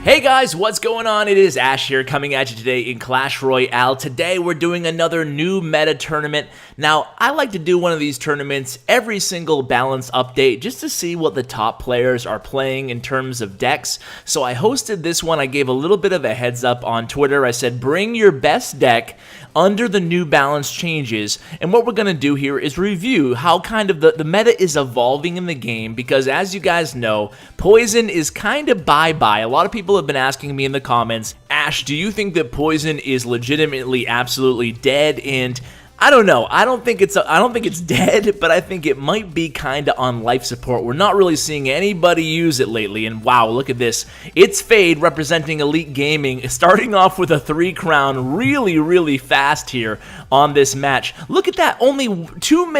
Hey guys, what's going on? It is Ash here coming at you today in Clash Royale. Today we're doing another new meta tournament. Now, I like to do one of these tournaments every single balance update just to see what the top players are playing in terms of decks. So I hosted this one. I gave a little bit of a heads up on Twitter. I said bring your best deck under the new balance changes, and what we're going to do here is review how kind of the meta is evolving in the game, because as you guys know, Poison is kind of bye-bye. A lot of people have been asking me in the comments, Ash, do you think that Poison is legitimately absolutely dead? And I don't know. I don't think it's dead, but I think it might be kind of on life support. We're not really seeing anybody use it lately, and wow, look at this. It's Fade representing Elite Gaming, starting off with a 3 crown really fast here on this match. Look at that, only 1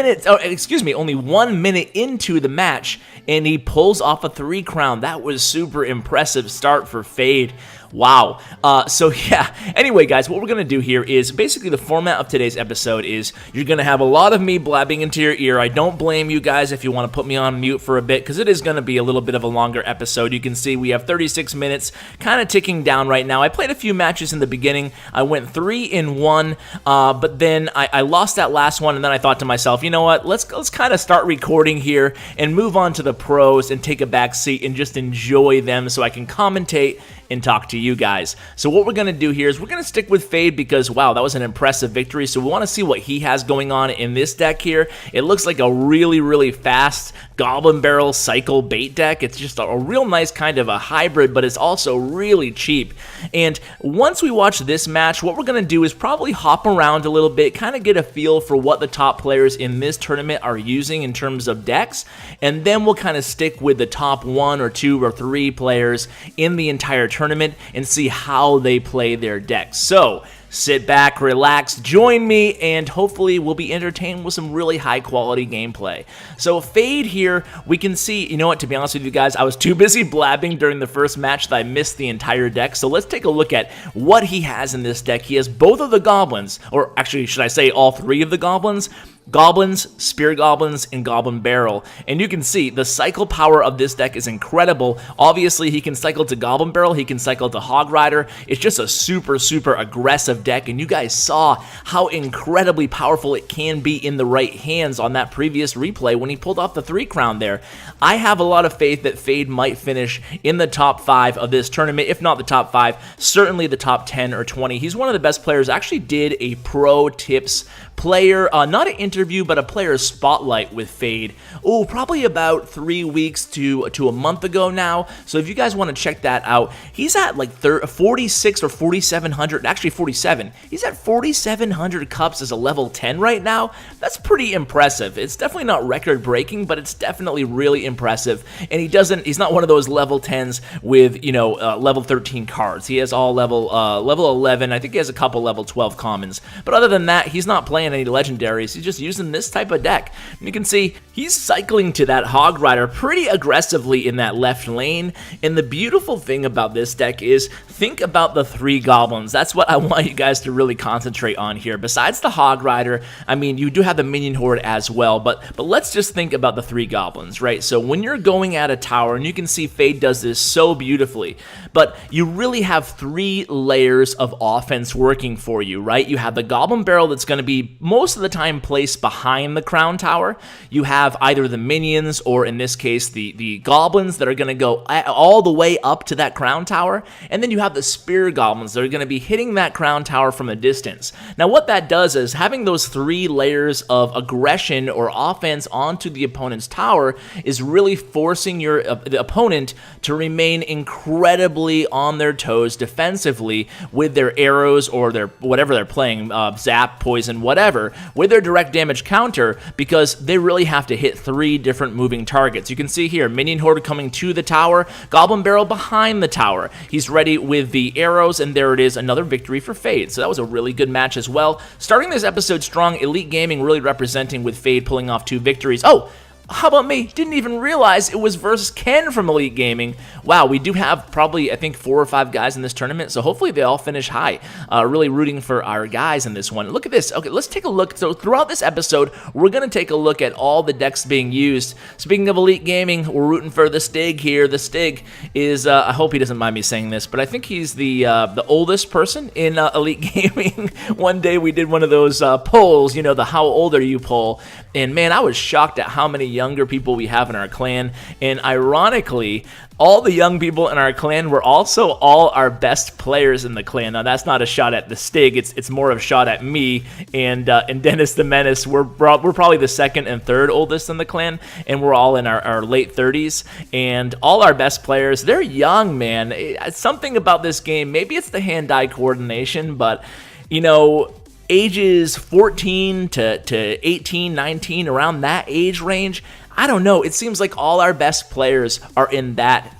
minute into the match, and he pulls off a 3 crown. That was super impressive start for Fade. Wow. So yeah, anyway guys, what we're going to do here is basically the format of today's episode is you're going to have a lot of me blabbing into your ear. I don't blame you guys if you want to put me on mute for a bit, because it is going to be a little bit of a longer episode. You can see we have 36 minutes kind of ticking down right now. I played a few matches in the beginning. I went 3-1, but then I lost that last one, and then I thought to myself, you know what, let's kind of start recording here and move on to the pros and take a back seat and just enjoy them so I can commentate and talk to you guys. So what we're going to do here is we're going to stick with Fade because, wow, that was an impressive victory. So we want to see what he has going on in this deck here. It looks like a really fast Goblin Barrel cycle bait deck. It's just a real nice kind of a hybrid, but it's also really cheap. And once we watch this match, what we're going to do is probably hop around a little bit, kind of get a feel for what the top players in this tournament are using in terms of decks, and then we'll kind of stick with the top 1 or 2 or 3 players in the entire tournament and see how they play their decks. So sit back, relax, join me, and hopefully we'll be entertained with some really high quality gameplay. So Fade here, we can see, you know what, to be honest with you guys, I was too busy blabbing during the first match that I missed the entire deck. So let's take a look at what he has in this deck. He has both of the goblins, or actually should I say all 3 of the goblins. Goblins, Spear Goblins, and Goblin Barrel. And you can see the cycle power of this deck is incredible. Obviously, he can cycle to Goblin Barrel, he can cycle to Hog Rider. It's just a super aggressive deck, and you guys saw how incredibly powerful it can be in the right hands on that previous replay when he pulled off the 3 crown there. I have a lot of faith that Fade might finish in the top 5 of this tournament, if not the top 5, certainly the top 10 or 20. He's one of the best players. I actually did a pro tips player, not an interview, but a player spotlight with Fade. Oh, probably about 3 weeks to a month ago now. So if you guys want to check that out, he's at like 46 or 4,700, actually 47. He's at 4,700 cups as a level 10 right now. That's pretty impressive. It's definitely not record breaking, but it's definitely really impressive. And he's not one of those level 10s with, you know, level 13 cards. He has all level 11. I think he has a couple level 12 commons. But other than that, he's not playing any legendaries. He's just using this type of deck. And you can see he's cycling to that Hog Rider pretty aggressively in that left lane. And the beautiful thing about this deck is think about the 3 goblins. That's what I want you guys to really concentrate on here. Besides the Hog Rider, I mean, you do have the Minion Horde as well, but let's just think about the 3 goblins, right? So when you're going at a tower, and you can see Fade does this so beautifully, but you really have 3 layers of offense working for you, right? You have the Goblin Barrel that's going to be most of the time placed behind the crown tower. You have either the minions or in this case the goblins that are going to go all the way up to that crown tower, and then you have the spear goblins that are going to be hitting that crown tower from a distance. Now what that does is having those 3 layers of aggression or offense onto the opponent's tower is really forcing the opponent to remain incredibly on their toes defensively with their arrows or their whatever they're playing, zap, poison, whatever, with their direct damage counter, because they really have to hit 3 different moving targets. You can see here, Minion Horde coming to the tower, Goblin Barrel behind the tower. He's ready with the arrows, and there it is, another victory for Fade. So that was a really good match as well. Starting this episode strong, Elite Gaming really representing with Fade pulling off 2 victories. Oh, How about me? Didn't even realize it was versus Ken from Elite Gaming. Wow, we do have probably, I think, 4 or 5 guys in this tournament, so hopefully they all finish high. Really rooting for our guys in this one. Look at this. Okay, let's take a look. So throughout this episode, we're going to take a look at all the decks being used. Speaking of Elite Gaming, we're rooting for the Stig here. The Stig is, I hope he doesn't mind me saying this, but I think he's the oldest person in Elite Gaming. One day we did one of those polls, you know, the how old are you poll, and man, I was shocked at how many younger people we have in our clan, and ironically, all the young people in our clan were also all our best players in the clan. Now, that's not a shot at the Stig. It's more of a shot at me and Dennis the Menace. We're probably the second and third oldest in the clan, and we're all in our late 30s. And all our best players, they're young, man. It's something about this game. Maybe it's the hand-eye coordination, but, you know, ages 14 to 18, 19, around that age range, I don't know. It seems like all our best players are in that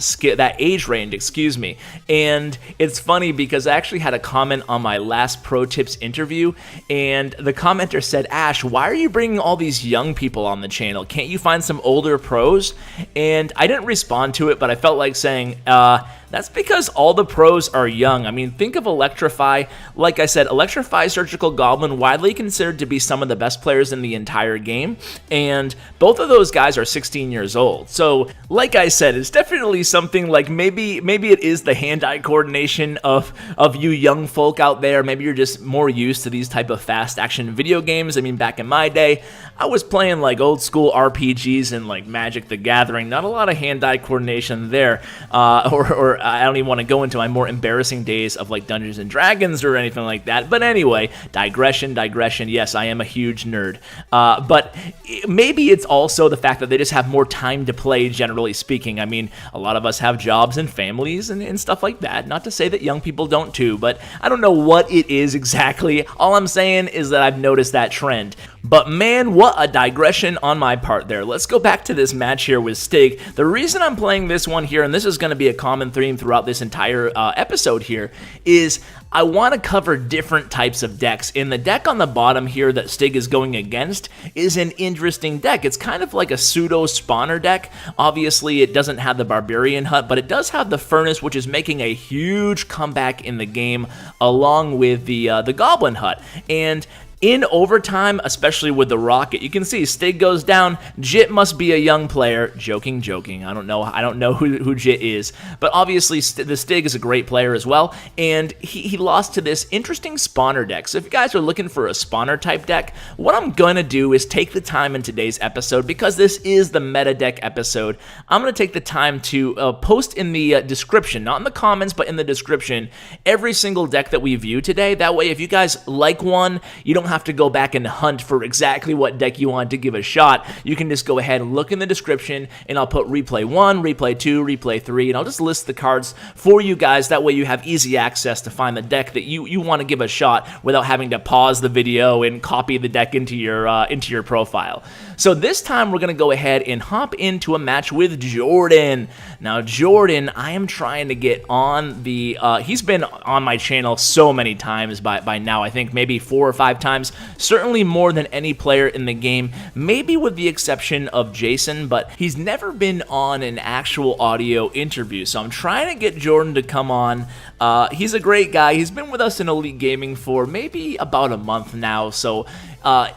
age range, excuse me. And it's funny because I actually had a comment on my last Pro Tips interview, and the commenter said, Ash, why are you bringing all these young people on the channel? Can't you find some older pros? And I didn't respond to it, but I felt like saying, that's because all the pros are young. I mean, think of Electrify. Like I said, Electrify, Surgical Goblin, widely considered to be some of the best players in the entire game, and both of those guys are 16 years old. So, like I said, it's definitely something like maybe it is the hand-eye coordination of you young folk out there. Maybe you're just more used to these type of fast-action video games. I mean, back in my day, I was playing like old-school RPGs and like Magic the Gathering. Not a lot of hand-eye coordination there, or I don't even want to go into my more embarrassing days of like Dungeons and Dragons or anything like that. But anyway, digression. Yes, I am a huge nerd. But maybe it's also the fact that they just have more time to play, generally speaking. I mean, a lot of us have jobs and families and stuff like that. Not to say that young people don't too, but I don't know what it is exactly. All I'm saying is that I've noticed that trend. But man, what a digression on my part there. Let's go back to this match here with Stig. The reason I'm playing this one here, and this is going to be a common theme throughout this entire episode here, is I want to cover different types of decks. And the deck on the bottom here that Stig is going against is an interesting deck. It's kind of like a pseudo spawner deck. Obviously, it doesn't have the Barbarian hut, but it does have the Furnace, which is making a huge comeback in the game, along with the Goblin hut. And in overtime, especially with the rocket, you can see Stig goes down. Jit must be a young player. Joking. I don't know who Jit is, but obviously the Stig is a great player as well, and he lost to this interesting spawner deck. So if you guys are looking for a spawner type deck, what I'm gonna do is take the time in today's episode, because this is the meta deck episode. I'm gonna take the time to post in the description, not in the comments, but in the description, every single deck that we view today. That way, if you guys like one, you don't have to go back and hunt for exactly what deck you want to give a shot. You can just go ahead and look in the description, and I'll put replay 1, replay 2, replay 3, and I'll just list the cards for you guys. That way you have easy access to find the deck that you want to give a shot without having to pause the video and copy the deck into your profile. So this time we're going to go ahead and hop into a match with Jordan. Now Jordan, I am trying to get on the, he's been on my channel so many times by now. I think maybe 4 or 5 times, certainly more than any player in the game, maybe with the exception of Jason, but he's never been on an actual audio interview. So I'm trying to get Jordan to come on. He's a great guy. He's been with us in Elite Gaming for maybe about a month now. So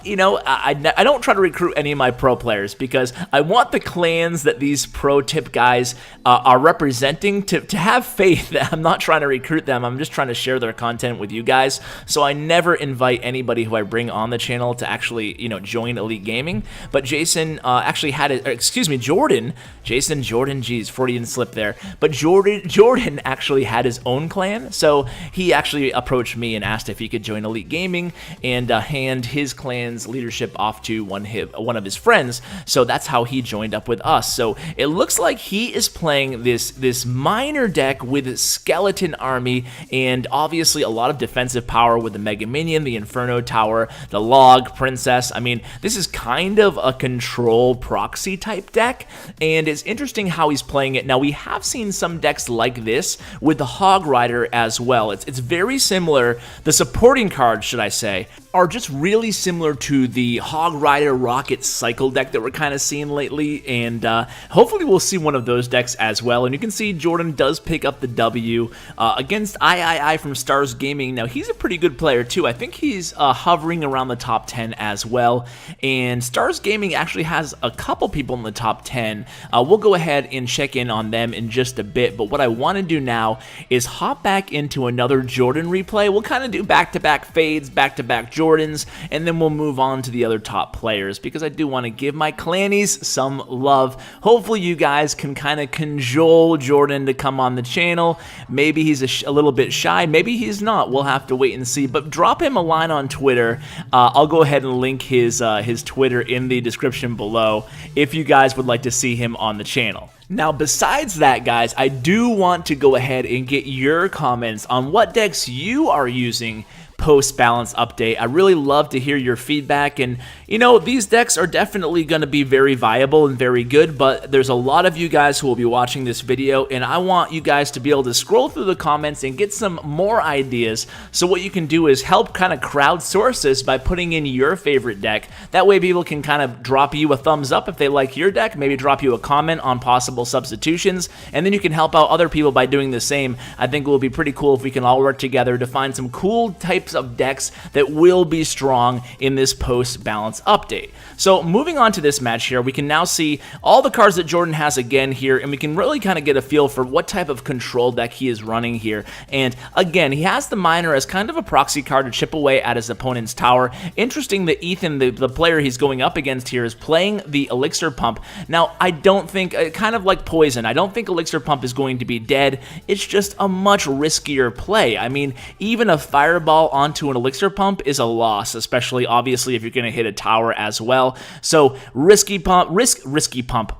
you know, I don't try to recruit any of my pro players, because I want the clans that these pro tip guys are representing to have faith that I'm not trying to recruit them. I'm just trying to share their content with you guys. So I never invite anybody who I bring on the channel to actually, you know, join Elite Gaming. But Jason actually had it, excuse me, Jordan, geez, Freudian slip there. But Jordan actually had his own clan, so he actually approached me and asked if he could join Elite Gaming and hand his clan's leadership off to one of his friends. So that's how he joined up with us. So it looks like he is playing this minor deck with a skeleton army, and obviously a lot of defensive power with the Mega Minion, the Inferno Tower, the Log Princess. I mean, this is kind of a control proxy type deck, and it's interesting how he's playing it. Now, we have seen some decks like this with the Hog Rider as well. It's very similar. The supporting cards, should I say, are just really similar to the Hog Rider Rocket Cycle deck that we're kind of seeing lately, and hopefully we'll see one of those decks as well. And you can see Jordan does pick up the W against III from Stars Gaming. Now, he's a pretty good player too. I think he's hovering around the top 10 as well, and Stars Gaming actually has a couple people in the top 10. We'll go ahead and check in on them in just a bit, but what I want to do now is hop back into another Jordan replay. We'll kind of do back-to-back fades, back-to-back Jordans, and then we'll move on to the other top players, because I do want to give my clannies some love. Hopefully you guys can kind of cajole Jordan to come on the channel. Maybe he's a little bit shy, maybe he's not. We'll have to wait and see, but drop him a line on Twitter. I'll go ahead and link his Twitter in the description below if you guys would like to see him on the channel. Now, besides that, guys, I do want to go ahead and get your comments on what decks you are using post-balance update. I really love to hear your feedback, and you know, these decks are definitely going to be very viable and very good, but there's a lot of you guys who will be watching this video, and I want you guys to be able to scroll through the comments and get some more ideas. So what you can do is help kind of crowdsource this by putting in your favorite deck. That way people can kind of drop you a thumbs up if they like your deck, maybe drop you a comment on possible substitutions, and then you can help out other people by doing the same. I think it will be pretty cool if we can all work together to find some cool types of decks that will be strong in this post-balance update. So moving on to this match here, we can now see all the cards that Jordan has again here, and we can really kind of get a feel for what type of control deck he is running here. And again, he has the Miner as kind of a proxy card to chip away at his opponent's tower. Interesting that Ethan, the player he's going up against here, is playing the Elixir Pump. Now, I don't think, kind of like Poison, I don't think Elixir Pump is going to be dead. It's just a much riskier play. I mean, even a Fireball onto an Elixir Pump is a loss, especially obviously if you're going to hit a tower as well. So risky pump,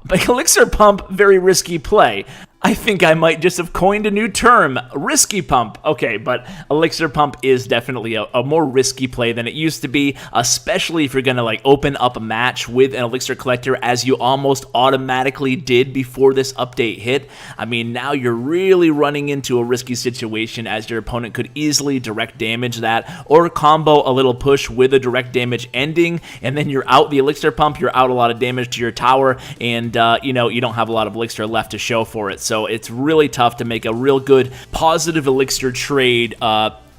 but Elixir Pump, very risky play. I think I might just have coined a new term, risky pump. Okay, but Elixir Pump is definitely a more risky play than it used to be, especially if you're going to like open up a match with an Elixir Collector as you almost automatically did before this update hit. I mean, now you're really running into a risky situation as your opponent could easily direct damage that or combo a little push with a direct damage ending, and then you're out the Elixir Pump, you're out a lot of damage to your tower, and you know, you don't have a lot of Elixir left to show for it. So it's really tough to make a real good positive Elixir trade.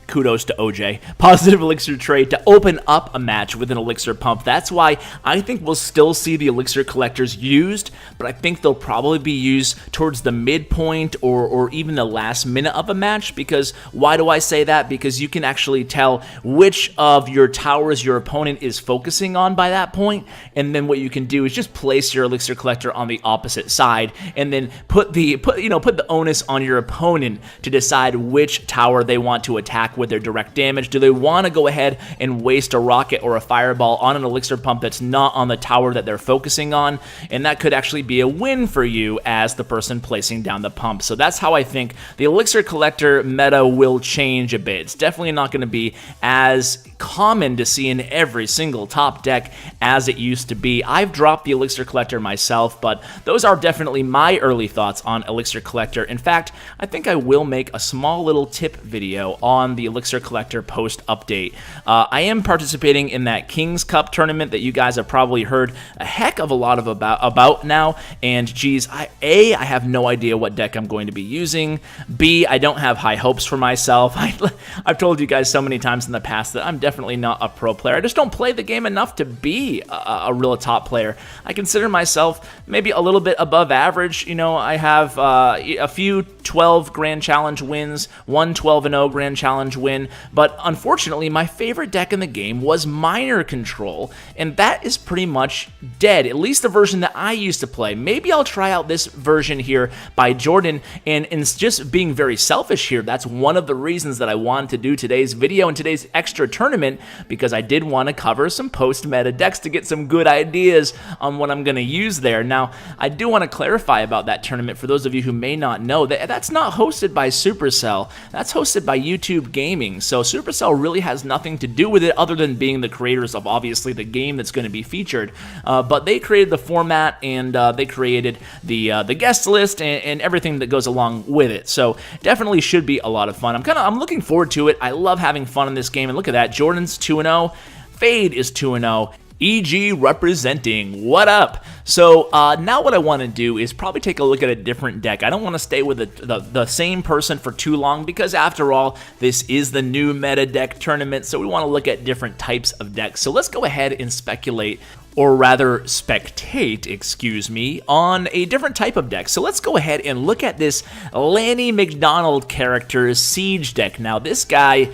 Kudos to OJ. Positive Elixir trade to open up a match with an Elixir Pump. That's why I think we'll still see the Elixir Collectors used, but I think they'll probably be used towards the midpoint or even the last minute of a match. Because why do I say that? Because you can actually tell which of your towers your opponent is focusing on by that point, and then what you can do is just place your Elixir Collector on the opposite side, and then put the onus on your opponent to decide which tower they want to attack with their direct damage. Do they want to go ahead and waste a rocket or a fireball on an Elixir Pump that's not on the tower that they're focusing on? And that could actually be a win for you as the person placing down the pump. So that's how I think the Elixir Collector meta will change a bit. It's definitely not going to be as common to see in every single top deck as it used to be. I've dropped the Elixir Collector myself, but those are definitely my early thoughts on Elixir Collector. In fact, I think I will make a small little tip video on the Elixir Collector post update. I am participating in that King's Cup tournament that you guys have probably heard a heck of a lot of about now, and geez, I have no idea what deck I'm going to be using. B, I don't have high hopes for myself. I've told you guys so many times in the past that I'm definitely not a pro player. I just don't play the game enough to be a real top player. I consider myself maybe a little bit above average. You know, I have a few 12 Grand Challenge wins, one 12-0 Grand Challenge win, but unfortunately my favorite deck in the game was Miner Control, and that is pretty much dead, at least the version that I used to play. Maybe I'll try out this version here by Jordan, and just being very selfish here, that's one of the reasons that I wanted to do today's video and today's extra tournament, because I did want to cover some post-meta decks to get some good ideas on what I'm going to use there. Now, I do want to clarify about that tournament for those of you who may not know that that's not hosted by Supercell, that's hosted by YouTube Gaming. Gaming. So Supercell really has nothing to do with it other than being the creators of obviously the game that's going to be featured. But they created the format, and they created the guest list and everything that goes along with it. So definitely should be a lot of fun. I'm looking forward to it. I love having fun in this game, and look at that. Jordan's 2-0. Fade is 2-0. EG representing. What up? So now what I want to do is probably take a look at a different deck. I don't want to stay with the same person for too long because after all, this is the new meta deck tournament, so we want to look at different types of decks. So let's go ahead and speculate, or rather spectate, excuse me, on a different type of deck. So let's go ahead and look at this Lanny McDonald character's Siege deck. Now this guy,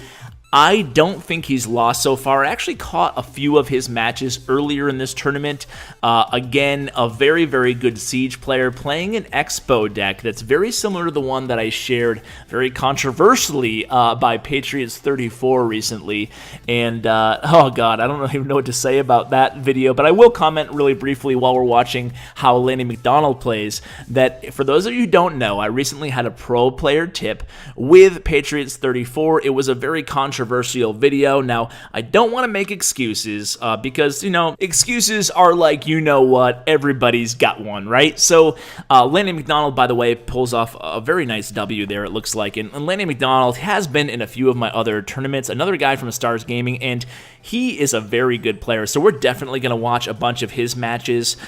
I don't think he's lost so far. I actually caught a few of his matches earlier in this tournament. Again, a very, very good Siege player playing an Expo deck that's very similar to the one that I shared very controversially by Patriots34 recently. And, oh god, I don't even know what to say about that video, but I will comment really briefly while we're watching how Lanny McDonald plays, that for those of you who don't know, I recently had a pro player tip with Patriots34. It was a very controversial video. Now, I don't want to make excuses because, you know, excuses are like, you know what, everybody's got one, right? So, Lanny McDonald, by the way, pulls off a very nice W there, it looks like. And Lanny McDonald has been in a few of my other tournaments, another guy from Stars Gaming, and he is a very good player. So we're definitely going to watch a bunch of his matches.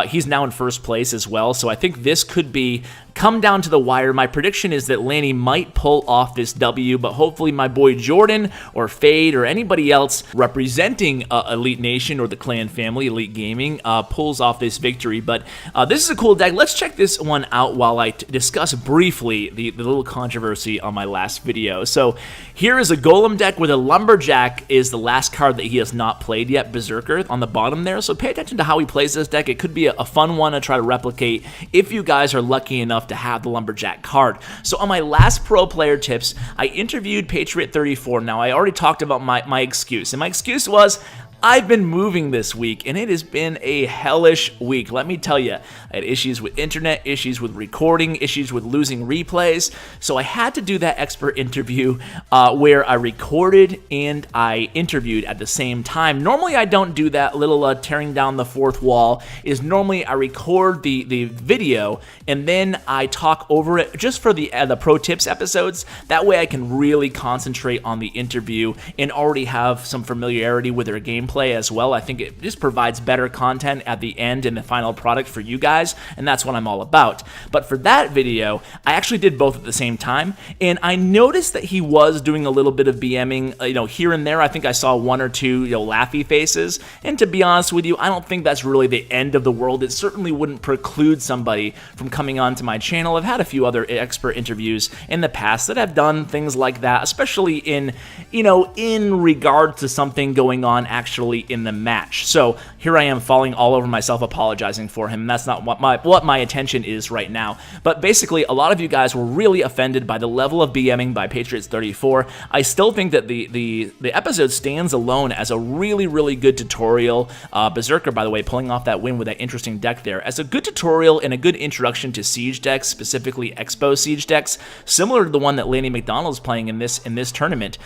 He's now in first place as well, so I think this could be come down to the wire. My prediction is that Lanny might pull off this W, but hopefully my boy Jordan or Fade or anybody else representing Elite Nation or the clan family, Elite Gaming, pulls off this victory. But this is a cool deck. Let's check this one out while I discuss briefly the little controversy on my last video. So here is a Golem deck where the Lumberjack is the last card that he has not played yet, Berserker, on the bottom there. So pay attention to how he plays this deck. It could be a fun one to try to replicate if you guys are lucky enough to have the Lumberjack card. So on my last pro player tips, I interviewed Patriot34. Now, I already talked about my excuse, and my excuse was, I've been moving this week, and it has been a hellish week. Let me tell you, I had issues with internet, issues with recording, issues with losing replays, so I had to do that expert interview where I recorded and I interviewed at the same time. Normally, I don't do that. Little tearing down the fourth wall is normally I record the video, and then I talk over it just for the pro tips episodes. That way, I can really concentrate on the interview and already have some familiarity with their gameplay as well. I think it just provides better content at the end and the final product for you guys, and that's what I'm all about. But for that video, I actually did both at the same time, and I noticed that he was doing a little bit of BMing, here and there. I think I saw one or two, laughy faces, and to be honest with you, I don't think that's really the end of the world. It certainly wouldn't preclude somebody from coming onto my channel. I've had a few other expert interviews in the past that have done things like that, especially in regard to something going on actually in the match. So here I am falling all over myself apologizing for him. That's not what my intention is right now. But basically, a lot of you guys were really offended by the level of BMing by Patriots34. I still think that the episode stands alone as a really, really good tutorial. Berserker, by the way, pulling off that win with that interesting deck there, as a good tutorial and a good introduction to Siege decks, specifically Expo Siege decks, similar to the one that Lanny McDonald is playing in this tournament.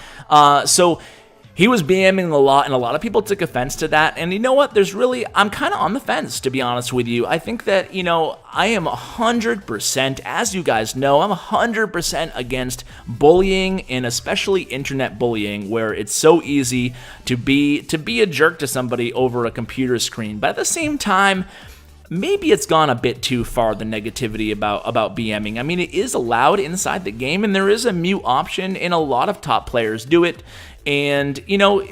So he was BMing a lot, and a lot of people took offense to that. And you know what? I'm kind of on the fence, to be honest with you. I think that, I am 100%, as you guys know, I'm 100% against bullying, and especially internet bullying, where it's so easy to be a jerk to somebody over a computer screen. But at the same time, maybe it's gone a bit too far, the negativity about BMing. I mean, it is allowed inside the game, and there is a mute option, and a lot of top players do it. And,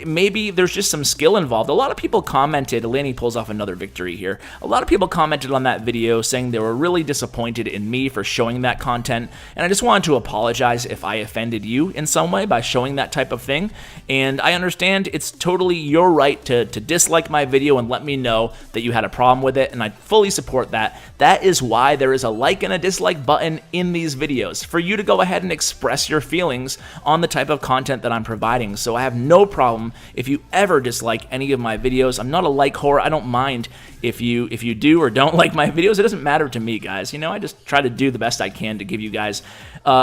maybe there's just some skill involved. A lot of people commented, Lanny pulls off another victory here. A lot of people commented on that video saying they were really disappointed in me for showing that content. And I just wanted to apologize if I offended you in some way by showing that type of thing. And I understand it's totally your right to dislike my video and let me know that you had a problem with it. And I fully support that. That is why there is a like and a dislike button in these videos, for you to go ahead and express your feelings on the type of content that I'm providing. So I have no problem if you ever dislike any of my videos. I'm not a like whore. I don't mind if you do or don't like my videos. It doesn't matter to me, guys. I just try to do the best I can to give you guys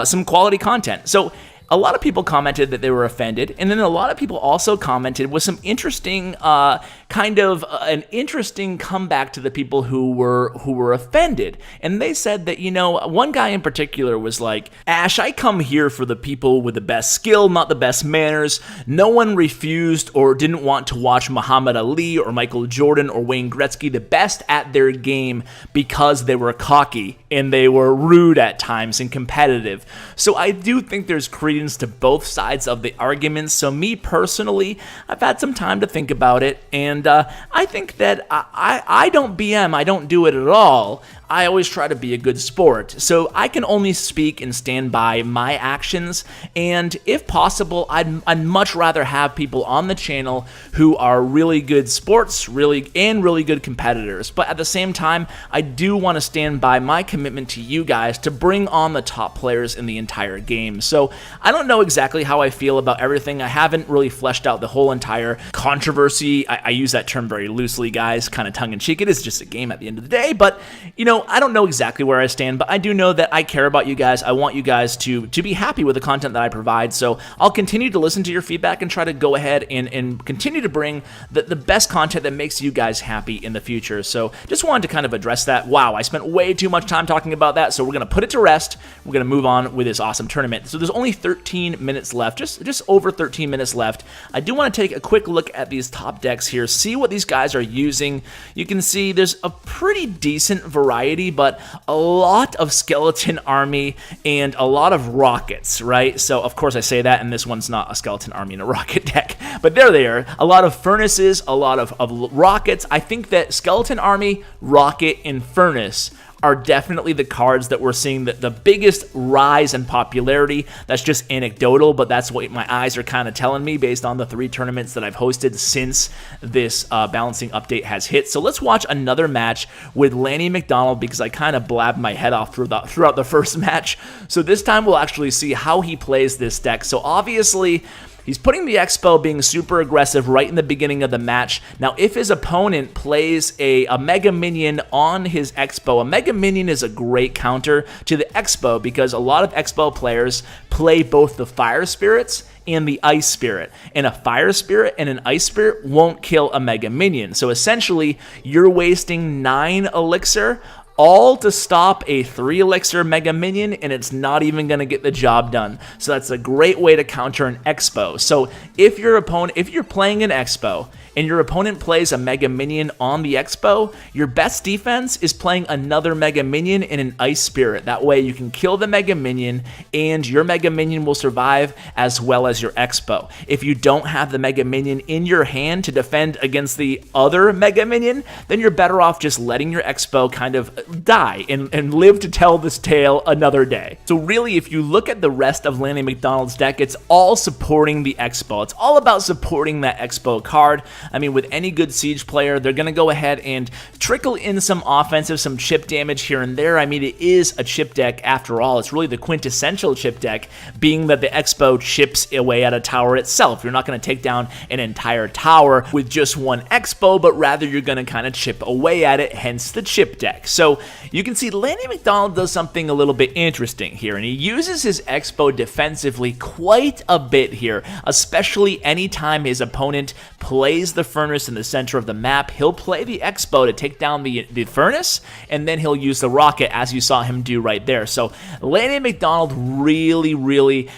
some quality content. So a lot of people commented that they were offended, and then a lot of people also commented with some interesting, an interesting comeback to the people who were offended. And they said that, you know, one guy in particular was like, Ash, I come here for the people with the best skill, not the best manners. No one refused or didn't want to watch Muhammad Ali or Michael Jordan or Wayne Gretzky, the best at their game, because they were cocky and they were rude at times and competitive. So I do think there's credence to both sides of the arguments. So me personally, I've had some time to think about it, and I think that I don't BM, I don't do it at all. I always try to be a good sport. So I can only speak and stand by my actions, and if possible, I'd much rather have people on the channel who are really good sports, really good competitors. But at the same time, I do want to stand by my commitment to you guys to bring on the top players in the entire game. So I don't know exactly how I feel about everything. I haven't really fleshed out the whole entire controversy. I use that term very loosely, guys, kind of tongue-in-cheek. It is just a game at the end of the day, but you know, I don't know exactly where I stand, but I do know that I care about you guys. I want you guys to be happy with the content that I provide, so I'll continue to listen to your feedback and try to go ahead and continue to bring the best content that makes you guys happy in the future. So just wanted to kind of address that. Wow, I spent way too much time talking about that, so we're going to put it to rest. We're going to move on with this awesome tournament. So there's only 13 minutes left, just over 13 minutes left. I do want to take a quick look at these top decks here, see what these guys are using. You can see there's a pretty decent variety, but a lot of skeleton army and a lot of rockets, right? So of course I say that, and this one's not a skeleton army and a rocket deck, but there they are. A lot of furnaces, a lot of rockets. I think that skeleton army, rocket, and furnace are definitely the cards that we're seeing the biggest rise in popularity. That's just anecdotal, but that's what my eyes are kind of telling me based on the 3 tournaments that I've hosted since this balancing update has hit. So let's watch another match with Lanny McDonald, because I kind of blabbed my head off throughout the first match. So this time we'll actually see how he plays this deck. So obviously, he's putting the Expo being super aggressive right in the beginning of the match. Now, if his opponent plays a Mega Minion on his Expo, a Mega Minion is a great counter to the Expo, because a lot of Expo players play both the Fire Spirits and the Ice Spirit, and a Fire Spirit and an Ice Spirit won't kill a Mega Minion. So essentially, you're wasting 9 elixir all to stop a 3 elixir Mega Minion, and it's not even going to get the job done. So that's a great way to counter an Expo. So if you're playing an Expo and your opponent plays a Mega Minion on the Expo, your best defense is playing another Mega Minion and an Ice Spirit. That way you can kill the Mega Minion, and your Mega Minion will survive as well as your Expo. If you don't have the Mega Minion in your hand to defend against the other Mega Minion, then you're better off just letting your Expo kind of die and live to tell this tale another day. So really, if you look at the rest of Lanny McDonald's deck, it's all supporting the Expo. It's all about supporting that Expo card. I mean, with any good Siege player, they're going to go ahead and trickle in some offensive, some chip damage here and there. I mean, it is a chip deck after all. It's really the quintessential chip deck, being that the Expo chips away at a tower itself. You're not going to take down an entire tower with just one Expo, but rather you're going to kind of chip away at it, hence the chip deck. So you can see Lanny McDonald does something a little bit interesting here, and he uses his Expo defensively quite a bit here, especially anytime his opponent plays the furnace in the center of the map. He'll play the Expo to take down the furnace, and then he'll use the rocket, as you saw him do right there. So Lanny McDonald really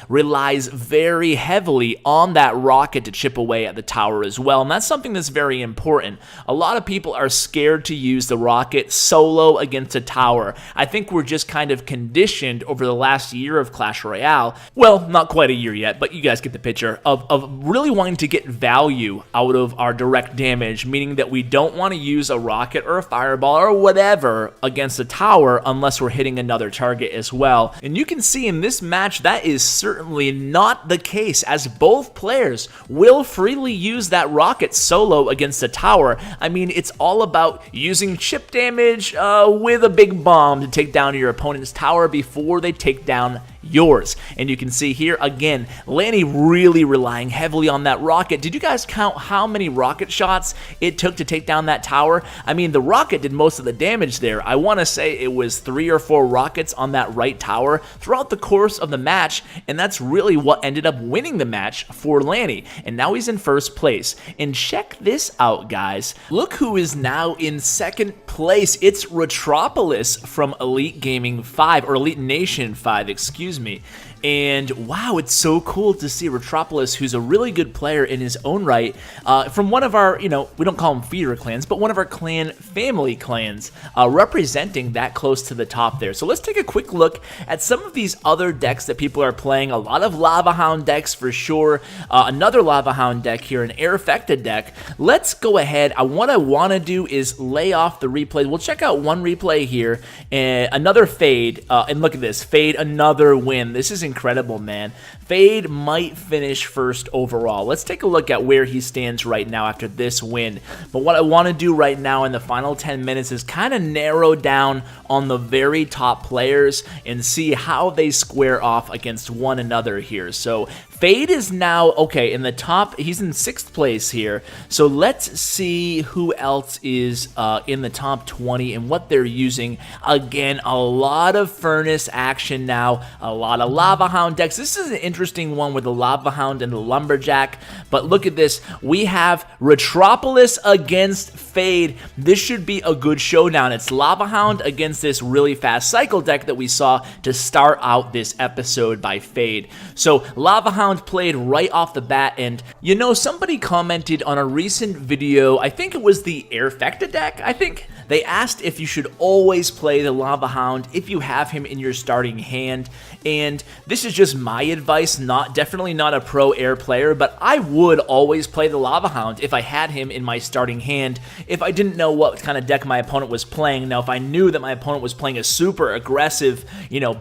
relies very heavily on that rocket to chip away at the tower as well, and that's something that's very important. A lot of people are scared to use the rocket solo against a tower. I think we're just kind of conditioned over the last year of Clash Royale, well, not quite a year yet, but you guys get the picture, of really wanting to get value out of our direct damage, meaning that we don't want to use a rocket or a fireball or whatever against a tower unless we're hitting another target as well. And you can see in this match that is certainly not the case, as both players will freely use that rocket solo against a tower. I mean, it's all about using chip damage with a big bomb to take down your opponent's tower before they take down yours. And you can see here again, Lanny really relying heavily on that rocket. Did you guys count how many rocket shots it took to take down that tower? I mean, the rocket did most of the damage there. I want to say it was 3 or 4 rockets on that right tower throughout the course of the match, and that's really what ended up winning the match for Lanny. And now he's in first place. And check this out, guys. Look who is now in second place. It's Retropolis from Elite Gaming 5, or Elite Nation 5, excuse me. And wow, it's so cool to see Retropolis, who's a really good player in his own right, from one of our, we don't call them feeder clans, but one of our clan family clans, representing that close to the top there. So let's take a quick look at some of these other decks that people are playing. A lot of Lava Hound decks for sure. Another Lava Hound deck here, an Trifecta deck. Let's go ahead. What I want to do is lay off the replays. We'll check out one replay here, and another Fade, and look at this, Fade, another win. This is incredible, man. Fade might finish first overall. Let's take a look at where he stands right now after this win. But what I want to do right now in the final 10 minutes is kind of narrow down on the very top players and see how they square off against one another here. So Fade is now, okay, in the top, he's in 6th place here. So let's see who else is in the top 20 and what they're using. Again, a lot of Furnace action now, a lot of Lava Hound decks. This is an interesting one with the Lava Hound and the Lumberjack, but look at this. We have Retropolis against Fade. This should be a good showdown. It's Lava Hound against this really fast cycle deck that we saw to start out this episode by Fade. So Lava Hound played right off the bat, and somebody commented on a recent video, I think it was the Trifecta deck, I think. They asked if you should always play the Lava Hound if you have him in your starting hand, and this is just my advice, definitely not a pro air player, but I would always play the Lava Hound if I had him in my starting hand, if I didn't know what kind of deck my opponent was playing. Now, if I knew that my opponent was playing a super aggressive,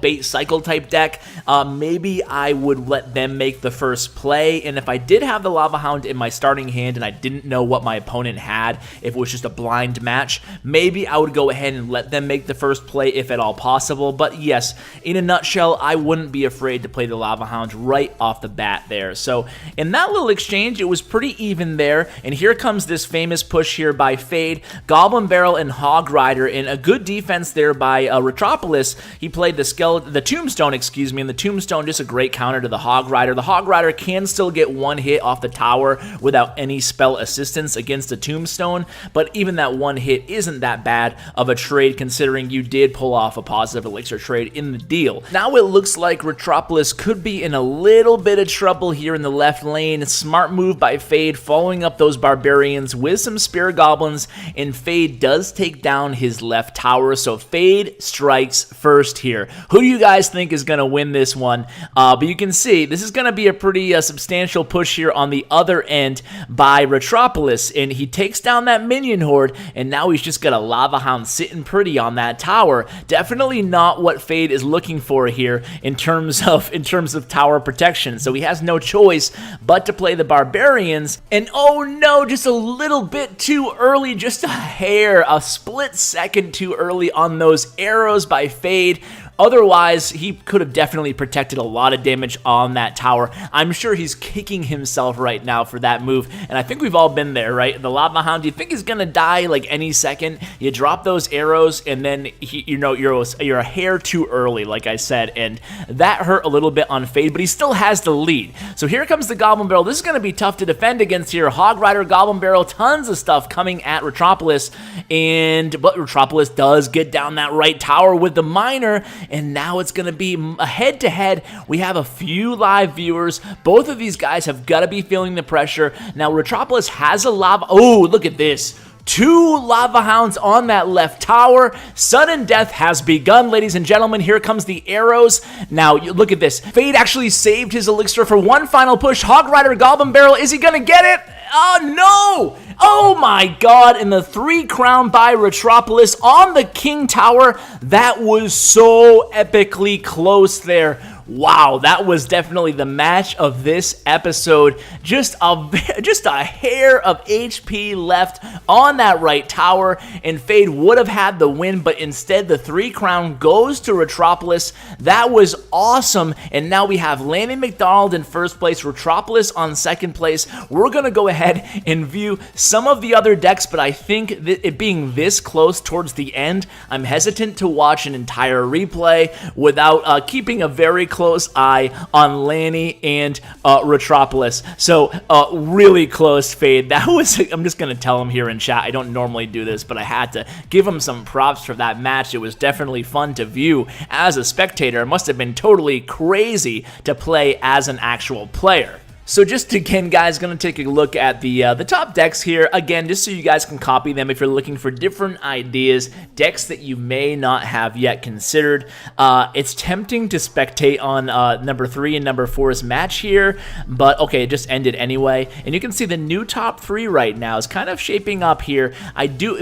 bait cycle type deck, maybe I would let them make the first play, and if I did have the Lava Hound in my starting hand and I didn't know what my opponent had, if it was just a blind match, maybe I would go ahead and let them make the first play if at all possible. But yes, in a nutshell, I wouldn't be afraid to play the Lava Hound right off the bat there. So in that little exchange, it was pretty even there, and here comes this famous push here by Fade, Goblin Barrel and Hog Rider, and a good defense there by Retropolis. He played the Tombstone, excuse me, and the Tombstone just a great counter to the Hog Rider. The Hog Rider can still get one hit off the tower without any spell assistance against the Tombstone, but even that one hit isn't that bad of a trade considering you did pull off a positive elixir trade in the deal. Now it looks like Retropolis could be in a little bit of trouble here in the left lane. Smart move by Fade, following up those Barbarians with some Spear Goblins, and Fade does take down his left tower, so Fade strikes first here. Who do you guys think is going to win this one? But you can see this is going to be a pretty substantial push here on the other end by Retropolis, and he takes down that Minion Horde, and now he's just got a Lava Hound sitting pretty on that tower. Definitely not what Fade is looking for here in terms of tower protection, so he has no choice but to play the Barbarians, and oh no, just a little bit too early, just a hair, a split second too early on those arrows by Fade. Otherwise, he could have definitely protected a lot of damage on that tower. I'm sure he's kicking himself right now for that move, and I think we've all been there, right? The Lava Hound, you think he's gonna die like any second. You drop those arrows, and then you're a hair too early, like I said, and that hurt a little bit on Fade, but he still has the lead. So here comes the Goblin Barrel. This is gonna be tough to defend against here. Hog Rider, Goblin Barrel, tons of stuff coming at Retropolis, but Retropolis does get down that right tower with the Miner. And now it's going to be a head-to-head. We have a few live viewers. Both of these guys have got to be feeling the pressure. Now, Retropolis has a lava... Oh, look at this. 2 Lava Hounds on that left tower. Sudden death has begun, ladies and gentlemen. Here comes the arrows. Now, look at this. Fade actually saved his elixir for one final push. Hog Rider, Goblin Barrel. Is he going to get it? Oh, no! Oh my god, and the 3 crown by Retropolis on the King Tower. That was so epically close there. Wow, that was definitely the match of this episode. Just a hair of HP left on that right tower, and Fade would have had the win, but instead the 3 crown goes to Retropolis. That was awesome, and now we have Lanny McDonald in first place, Retropolis on second place. We're going to go ahead and view some of the other decks, but I think that it being this close towards the end, I'm hesitant to watch an entire replay without keeping a very close eye on Lanny and Retropolis. So really close, Fade. That was, I'm just going to tell him here in chat, I don't normally do this, but I had to give him some props for that match. It was definitely fun to view as a spectator. It must have been totally crazy to play as an actual player. So just again, guys, going to take a look at the top decks here, again, just so you guys can copy them if you're looking for different ideas, decks that you may not have yet considered. It's tempting to spectate on number 3 and number 4's match here, but okay, it just ended anyway. And you can see the new top 3 right now is kind of shaping up here.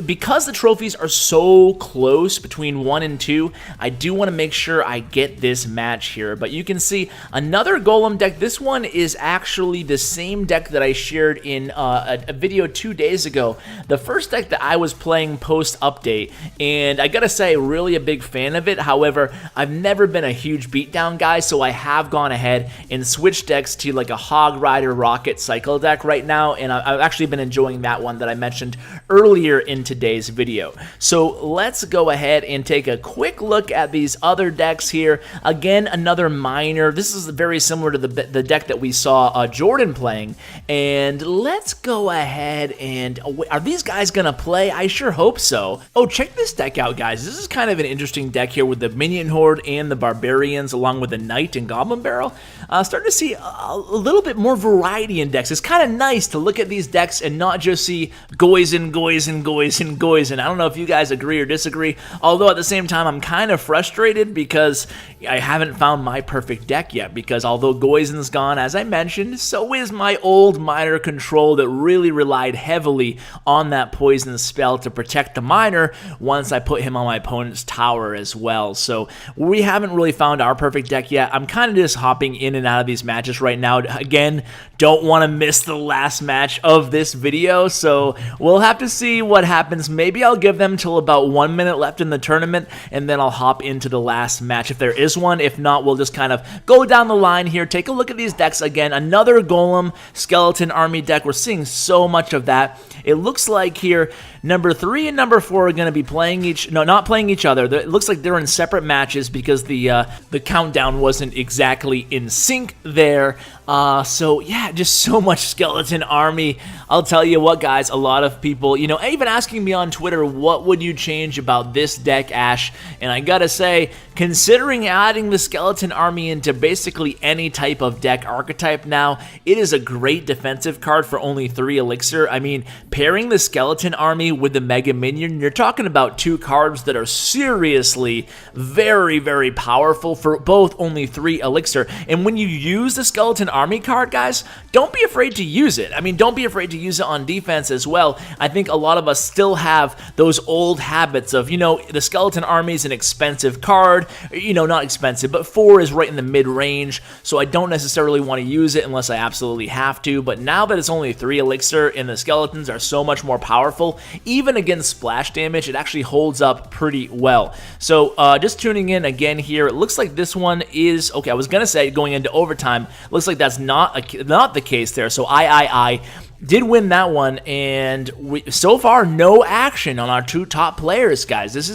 Because the trophies are so close between 1 and 2, I do want to make sure I get this match here. But you can see another Golem deck. This one is actually the same deck that I shared in a video 2 days ago. The first deck that I was playing post-update, and I gotta say, really a big fan of it. However, I've never been a huge beatdown guy, so I have gone ahead and switched decks to like a Hog Rider Rocket Cycle deck right now, and I've actually been enjoying that one that I mentioned earlier in today's video. So let's go ahead and take a quick look at these other decks here. Again, another miner. This is very similar to the deck that we saw Jordan playing, and let's go ahead and are these guys gonna play? I sure hope so. Oh, check this deck out, guys. This is kind of an interesting deck here with the Minion Horde and the Barbarians along with the Knight and Goblin Barrel. Starting to see a little bit more variety in decks. It's kind of nice to look at these decks and not just see Goison, Goison, Goison, Goison. I don't know if you guys agree or disagree, although at the same time I'm kind of frustrated because I haven't found my perfect deck yet, because although Goison's gone, as I mentioned, so is my old miner control that really relied heavily on that poison spell to protect the miner once I put him on my opponent's tower as well. So we haven't really found our perfect deck yet. I'm kind of just hopping in and out of these matches right now. Again, don't want to miss the last match of this video, so we'll have to see what happens. Maybe I'll give them till about 1 minute left in the tournament, and then I'll hop into the last match if there is one. If not, we'll just kind of go down the line here, take a look at these decks again. Another Golem Skeleton Army deck. We're seeing so much of that. It looks like here number 3 and number 4 are going to be playing not playing each other. It looks like they're in separate matches because the countdown wasn't exactly in sync there. So yeah, just so much Skeleton Army. I'll tell you what, guys, a lot of people, even asking me on Twitter, what would you change about this deck, Ash? And I gotta say, considering adding the Skeleton Army into basically any type of deck archetype now, it is a great defensive card for only 3 elixir. I mean, pairing the Skeleton Army with the Mega Minion, you're talking about 2 cards that are seriously very, very powerful for both only 3 elixir. And when you use the Skeleton Army card, guys, don't be afraid to use it. I mean, don't be afraid to use it on defense as well. I think a lot of us still have those old habits of, the Skeleton Army is an expensive card, not expensive, but 4 is right in the mid-range, so I don't necessarily want to use it unless I absolutely have to. But now that it's only 3 elixir and the skeletons are so much more powerful, even against splash damage, it actually holds up pretty well. So just tuning in again here, it looks like this one is, okay, I was going to say going into overtime, looks like that's not the case there. So I did win that one, and so far no action on our 2 top players, guys. This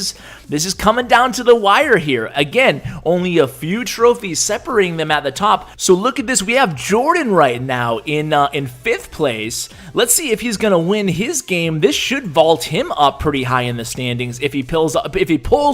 is coming down to the wire here. Again, only a few trophies separating them at the top. So look at this. We have Jordan right now in 5th place. Let's see if he's gonna win his game. This should vault him up pretty high in the standings if he pulls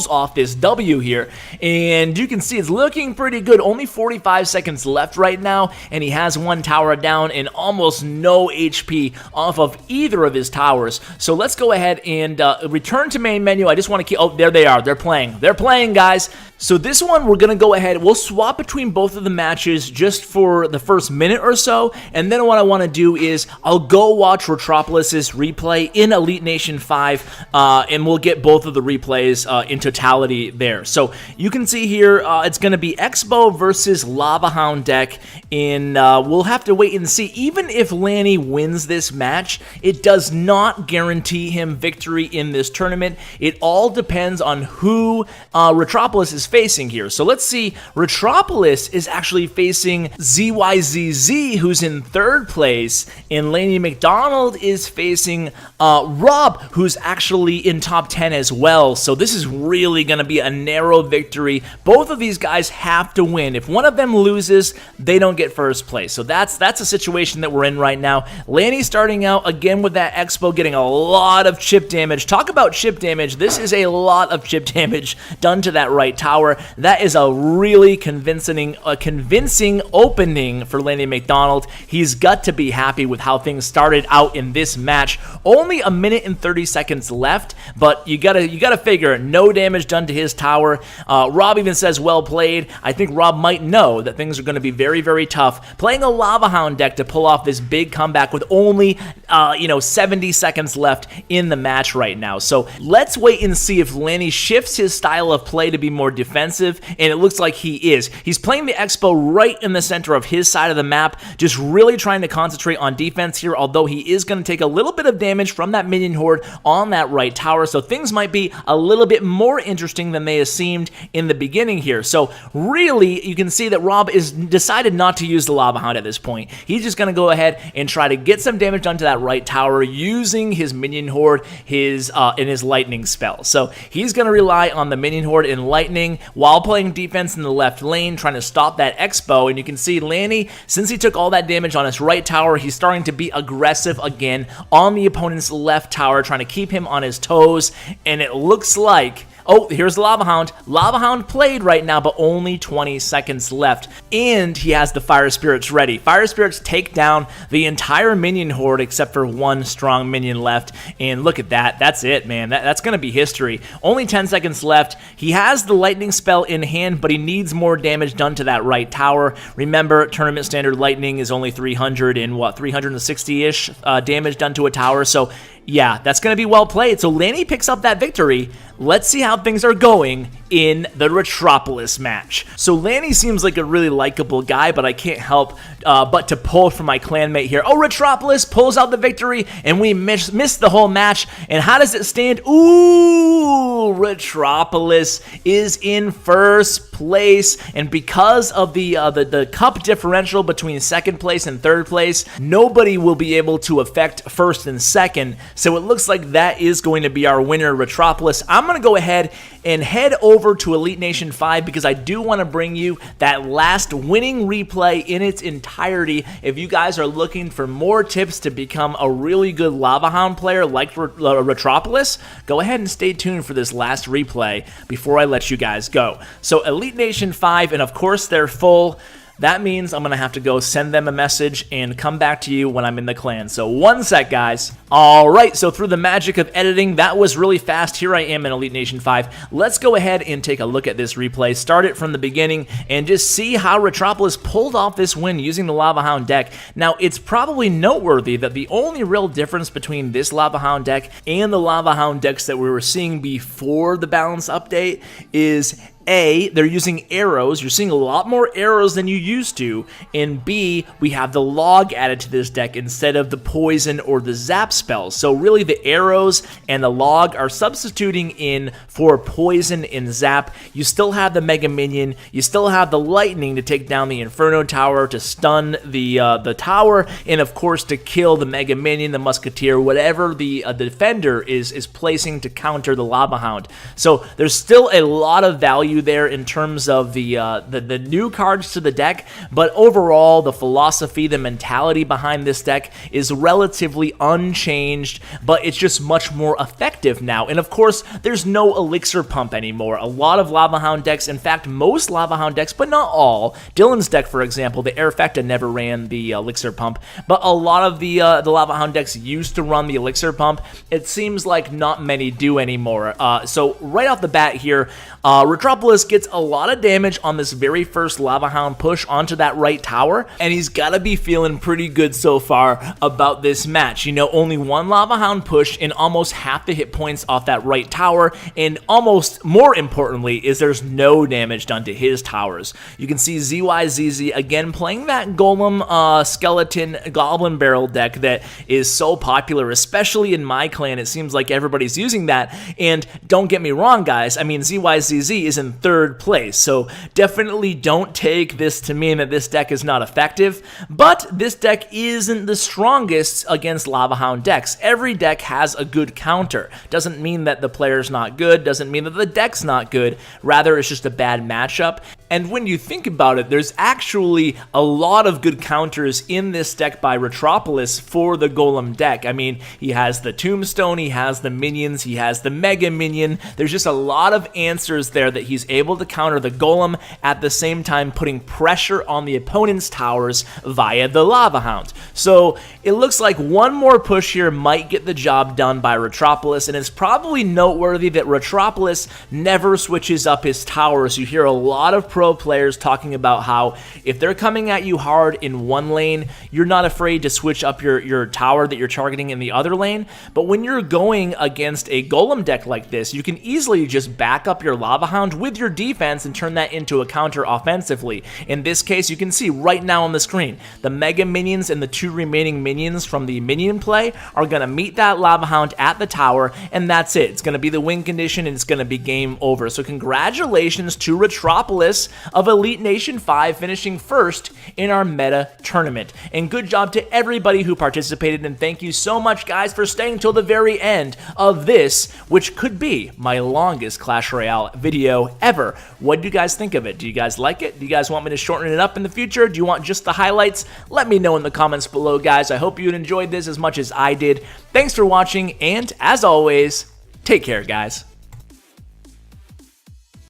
off this W here. And you can see it's looking pretty good. Only 45 seconds left right now, and he has 1 tower down and almost no HP HP off of either of his towers. So let's go ahead and return to main menu. I just want to keep... Oh, there they are. They're playing. They're playing, guys. So this one, we're going to go ahead. We'll swap between both of the matches just for the first minute or so. And then what I want to do is I'll go watch Retropolis's replay in Elite Nation 5. And we'll get both of the replays in totality there. So you can see here, it's going to be Expo versus Lava Hound deck. And we'll have to wait and see. Even if Lanny wins this match, it does not guarantee him victory in this tournament. It all depends on who Retropolis is facing here. So let's see. Retropolis is actually facing ZYZZ, who's in 3rd place, and Laney McDonald is facing Rob, who's actually in top 10 as well. So this is really going to be a narrow victory. Both of these guys have to win. If one of them loses, they don't get 1st place. So that's a situation that we're in right now. Lanny starting out again with that Expo, getting a lot of chip damage. Talk about chip damage. This is a lot of chip damage done to that right tower. That is a really convincing opening for Lanny McDonald. He's got to be happy with how things started out in this match. Only a minute and 30 seconds left, but you gotta figure no damage done to his tower. Rob even says well played. I think Rob might know that things are going to be very, very tough. Playing a Lava Hound deck to pull off this big comeback with only 70 seconds left in the match right now. So let's wait and see if Lanny shifts his style of play to be more defensive, and it looks like he is. He's playing the Expo right in the center of his side of the map, just really trying to concentrate on defense here, although he is going to take a little bit of damage from that Minion Horde on that right tower, so things might be a little bit more interesting than they seemed in the beginning here. So really, you can see that Rob is decided not to use the Lava Hound at this point. He's just going to go ahead and try to get some damage done to that right tower using his Minion Horde, and his lightning spell. So he's going to rely on the Minion Horde and lightning while playing defense in the left lane, trying to stop that Expo. And you can see Lanny, since he took all that damage on his right tower, he's starting to be aggressive again on the opponent's left tower, trying to keep him on his toes. And it looks like... Oh, here's Lava Hound. Lava Hound played right now, but only 20 seconds left. And he has the Fire Spirits ready. Fire Spirits take down the entire Minion Horde except for one strong Minion left. And look at that. That's it, man. That's going to be history. Only 10 seconds left. He has the Lightning spell in hand, but he needs more damage done to that right tower. Remember, tournament standard Lightning is only 360-ish damage done to a tower. So yeah, that's going to be well played. So Lanny picks up that victory. Let's see how things are going in the Retropolis match. So Lanny seems like a really likable guy, but I can't help but to pull for my clanmate here. Oh, Retropolis pulls out the victory, and we missed the whole match. And how does it stand? Ooh, Retropolis is in 1st place, and because of the cup differential between 2nd place and 3rd place, nobody will be able to affect 1st and 2nd. So it looks like that is going to be our winner, Retropolis. I'm going to go ahead and head over to Elite Nation 5 because I do want to bring you that last winning replay in its entirety. If you guys are looking for more tips to become a really good Lava Hound player like Retropolis, go ahead and stay tuned for this last replay before I let you guys go. So Elite Nation 5, and of course they're full. That means I'm going to have to go send them a message and come back to you when I'm in the clan. So one sec, guys. All right, so through the magic of editing, that was really fast. Here I am in Elite Nation 5. Let's go ahead and take a look at this replay. Start it from the beginning and just see how Retropolis pulled off this win using the Lava Hound deck. Now, it's probably noteworthy that the only real difference between this Lava Hound deck and the Lava Hound decks that we were seeing before the balance update is A, they're using arrows. You're seeing a lot more arrows than you used to. And B, we have the log added to this deck instead of the poison or the zap spells. So really the arrows and the log are substituting in for poison and zap. You still have the Mega Minion. You still have the lightning to take down the Inferno Tower, to stun the tower, and of course to kill the Mega Minion, the Musketeer, whatever the defender is placing to counter the Lava Hound. So there's still a lot of value value there in terms of the new cards to the deck, but overall, the philosophy, the mentality behind this deck is relatively unchanged, but it's just much more effective now. And of course, there's no elixir pump anymore. A lot of Lava Hound decks, in fact, most Lava Hound decks, but not all. Dylan's deck, for example, the Trifecta never ran the elixir pump, but a lot of the Lava Hound decks used to run the elixir pump. It seems like not many do anymore. So right off the bat here, Retropolis gets a lot of damage on this very first Lava Hound push onto that right tower, and he's got to be feeling pretty good so far about this match. You know, only one Lava Hound push and almost half the hit points off that right tower, and almost more importantly is there's no damage done to his towers. You can see ZYZZ again playing that Golem skeleton Goblin barrel deck that is so popular, especially in my clan. It seems like everybody's using that, and don't get me wrong, guys, I mean, ZYZZ is in third place, so definitely don't take this to mean that this deck is not effective, but this deck isn't the strongest against Lava Hound decks. Every deck has a good counter. Doesn't mean that the player's not good, doesn't mean that the deck's not good, rather it's just a bad matchup. And when you think about it, there's actually a lot of good counters in this deck by Retropolis for the Golem deck. I mean, he has the Tombstone, he has the Minions, he has the Mega Minion. There's just a lot of answers there that he's able to counter the Golem, at the same time putting pressure on the opponent's towers via the Lava Hound. So it looks like one more push here might get the job done by Retropolis, and it's probably noteworthy that Retropolis never switches up his towers. You hear a lot of pro players talking about how if they're coming at you hard in one lane, you're not afraid to switch up your tower that you're targeting in the other lane. But when you're going against a Golem deck like this, you can easily just back up your Lava Hound with your defense and turn that into a counter offensively. In this case, you can see right now on the screen, the Mega Minions and the two remaining Minions from the Minion play are going to meet that Lava Hound at the tower, and that's it. It's going to be the win condition, and it's going to be game over. So congratulations to Retropolis of Elite Nation 5 finishing first in our meta tournament. And good job to everybody who participated, and thank you so much, guys, for staying till the very end of this, which could be my longest Clash Royale video ever. What do you guys think of it? Do you guys like it? Do you guys want me to shorten it up in the future? Do you want just the highlights? Let me know in the comments below, guys. I hope you enjoyed this as much as I did. Thanks for watching, and as always, take care, guys.